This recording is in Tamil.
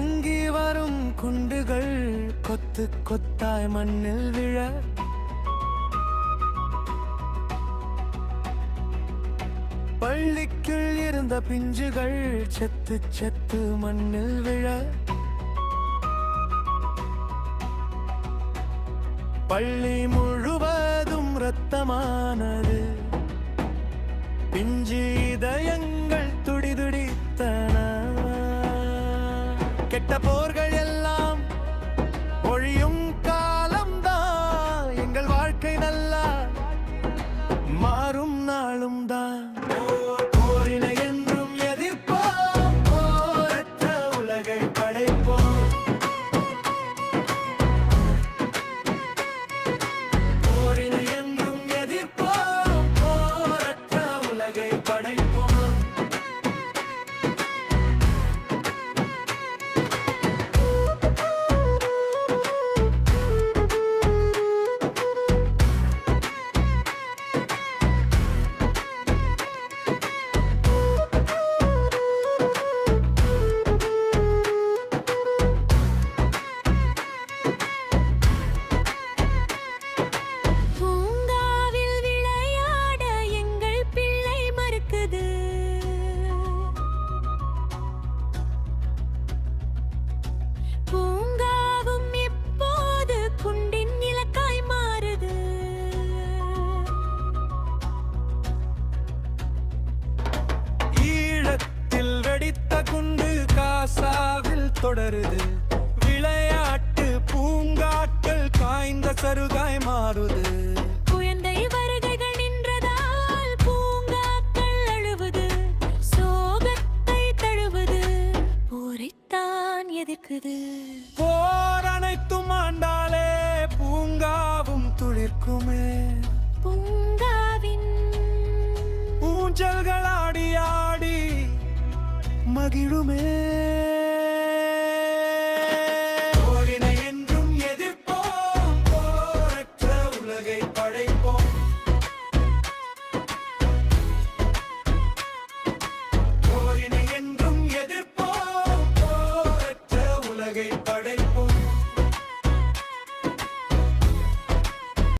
பொங்கி வரும் குண்டுகள் கொத்து கொத்தாய் மண்ணில் விழ பள்ளிக்குள் இருந்த பிஞ்சுகள் செத்து செத்து மண்ணில் விழ பள்ளி முழுவதும் இரத்தமானது. பிஞ்சு இதயங்கள் துடிதுடித்தன. கெட்ட போர்கள் எல்லாம் ஒழியும் காலம்தான். எங்கள் வாழ்க்கை நல்லா மாறும் நாளும் தான். போரினை என்றும் எதிர்ப்போம், போரற்ற உலகை படைப்போம். போரினை என்றும் எதிர்ப்போம், போரற்ற உலகை படைப்போம். காசாவில் தொடருது விளையாட்டு பூங்காக்கள் காய்ந்த சருகாய் மாறுது. குழந்தை வருகைகள் நின்றதால் பூங்காக்கள் அழுவது, சோகத்தை தழுவது, போரைத்தான் எதிர்க்குது. போர் அனைத்தும் ஆண்டாலே பூங்காவும் துளிர்க்குமே. பூங்காவின் ஊஞ்சல்கள் ஆடி ஆடி மகிழுமே.